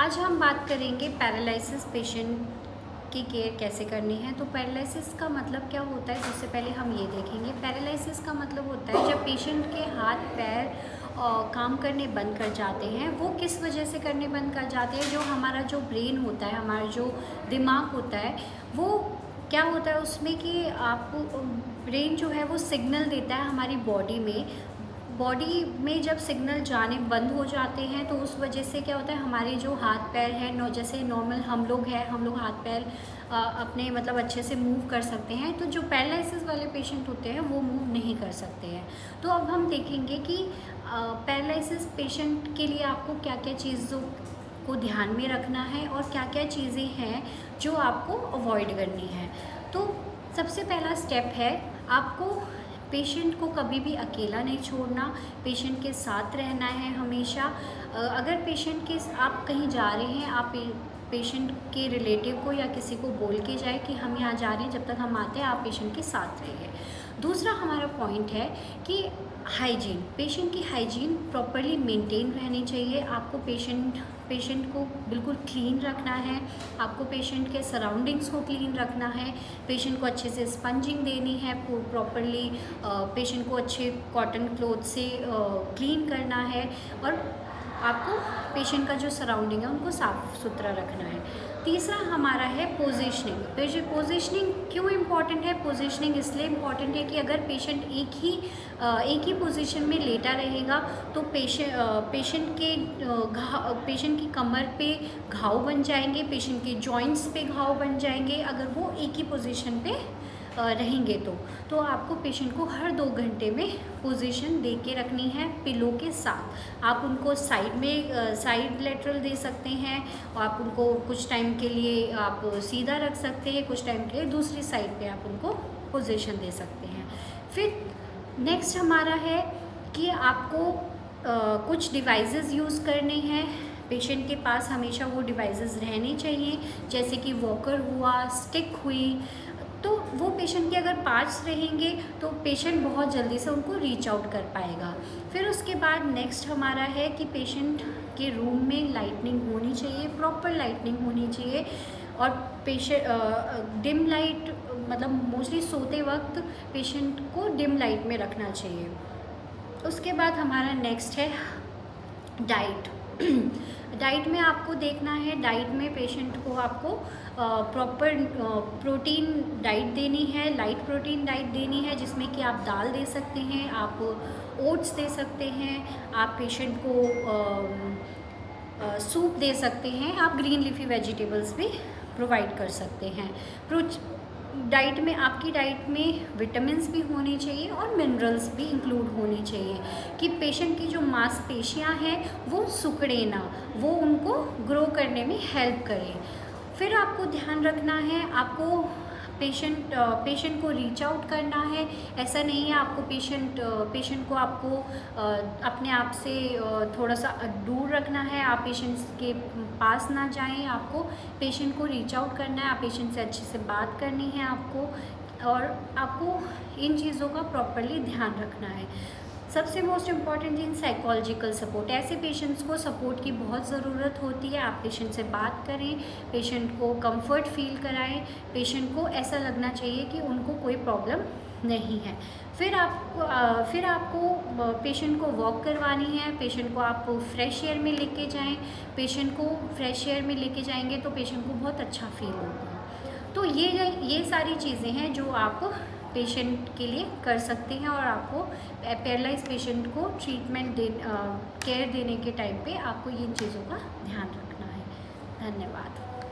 आज हम बात करेंगे पैरालिसिस पेशेंट की केयर कैसे करनी है। तो पैरालिसिस का मतलब क्या होता है, सबसे पहले हम ये देखेंगे। पैरालिसिस का मतलब होता है जब पेशेंट के हाथ पैर काम करने बंद कर जाते हैं। वो किस वजह से करने बंद कर जाते हैं, जो हमारा जो ब्रेन होता है, हमारा जो दिमाग होता है, वो क्या होता है उसमें कि आपको ब्रेन जो है वो सिग्नल देता है हमारी बॉडी में जब सिग्नल जाने बंद हो जाते हैं तो उस वजह से क्या होता है, हमारे जो हाथ पैर हैं, जैसे नॉर्मल हम लोग हाथ पैर अपने मतलब अच्छे से मूव कर सकते हैं। तो जो पैरालिसिस वाले पेशेंट होते हैं वो मूव नहीं कर सकते हैं। तो अब हम देखेंगे कि पैरालिसिस पेशेंट के लिए आपको क्या क्या चीज़ों को ध्यान में रखना है और क्या क्या चीज़ें हैं जो आपको अवॉइड करनी है। तो सबसे पहला स्टेप है, आपको पेशेंट को कभी भी अकेला नहीं छोड़ना, पेशेंट के साथ रहना है हमेशा। अगर पेशेंट के आप कहीं जा रहे हैं, आप पेशेंट के रिलेटिव को या किसी को बोल के जाए कि हम यहाँ जा रहे हैं, जब तक हम आते हैं आप पेशेंट के साथ रहिए। दूसरा हमारा पॉइंट है कि हाइजीन, पेशेंट की हाइजीन प्रॉपरली मेंटेन रहनी चाहिए। आपको पेशेंट को बिल्कुल क्लीन रखना है, आपको पेशेंट के सराउंडिंग्स को क्लीन रखना है, पेशेंट को अच्छे से स्पंजिंग देनी है प्रॉपरली, पेशेंट को अच्छे कॉटन क्लॉथ से क्लीन करना है, और आपको पेशेंट का जो सराउंडिंग है उनको साफ़ सुथरा रखना है। तीसरा हमारा है पोजीशनिंग। पोजीशनिंग क्यों इम्पॉर्टेंट है? पोजीशनिंग इसलिए इम्पॉर्टेंट है कि अगर पेशेंट एक ही पोजीशन में लेटा रहेगा तो पेशेंट की कमर पे घाव बन जाएंगे, पेशेंट के जॉइंट्स पे घाव बन जाएंगे अगर वो एक ही पोजीशन पे रहेंगे। तो आपको पेशेंट को हर 2 घंटे में पोजीशन दे के रखनी है पिलो के साथ। आप उनको साइड लेटरल दे सकते हैं, आप उनको कुछ टाइम के लिए आप सीधा रख सकते हैं, कुछ टाइम के लिए दूसरी साइड पे आप उनको पोजीशन दे सकते हैं। फिर नेक्स्ट हमारा है कि आपको कुछ डिवाइसेस यूज़ करने हैं। पेशेंट के पास हमेशा वो डिवाइसेस रहने चाहिए, जैसे कि वॉकर हुआ, स्टिक हुई। तो वो पेशेंट के अगर पास रहेंगे तो पेशेंट बहुत जल्दी से उनको रीच आउट कर पाएगा। फिर उसके बाद नेक्स्ट हमारा है कि पेशेंट के रूम में लाइटनिंग होनी चाहिए, प्रॉपर लाइटनिंग होनी चाहिए, और डिम लाइट मतलब मोस्टली सोते वक्त पेशेंट को डिम लाइट में रखना चाहिए। उसके बाद हमारा नेक्स्ट है डाइट। डाइट में आपको देखना है, डाइट में पेशेंट को आपको प्रॉपर प्रोटीन डाइट देनी है, लाइट प्रोटीन डाइट देनी है, जिसमें कि आप दाल दे सकते हैं, आप ओट्स दे सकते हैं, आप पेशेंट को सूप दे सकते हैं, आप ग्रीन लीफी वेजिटेबल्स भी प्रोवाइड कर सकते हैं। आपकी डाइट में विटामिन्स भी होने चाहिए और मिनरल्स भी इंक्लूड होनी चाहिए कि पेशेंट की जो मांसपेशियां हैं वो सिकुड़े ना, वो उनको ग्रो करने में हेल्प करें। फिर आपको ध्यान रखना है, आपको पेशेंट को रीच आउट करना है। ऐसा नहीं है आपको पेशेंट को आपको अपने आप से थोड़ा सा दूर रखना है, आप पेशेंट्स के पास ना जाएं, आपको पेशेंट को रीच आउट करना है, आप पेशेंट से अच्छे से बात करनी है आपको, और आपको इन चीज़ों का प्रॉपरली ध्यान रखना है। सबसे मोस्ट इम्पॉर्टेंट चीज़ साइकोलॉजिकल सपोर्ट। ऐसे पेशेंट्स को सपोर्ट की बहुत ज़रूरत होती है। आप पेशेंट से बात करें, पेशेंट को कंफर्ट फील कराएं, पेशेंट को ऐसा लगना चाहिए कि उनको कोई प्रॉब्लम नहीं है। फिर आपको पेशेंट को वॉक करवानी है, पेशेंट को आप फ्रेश एयर में लेके जाएं। पेशेंट को फ्रेश एयर में लेके जाएंगे तो पेशेंट को बहुत अच्छा फील होगा। तो ये सारी चीज़ें हैं जो आप पेशेंट के लिए कर सकते हैं, और आपको पैरालाइज पेशेंट को केयर देने के टाइम पे आपको इन चीज़ों का ध्यान रखना है। धन्यवाद।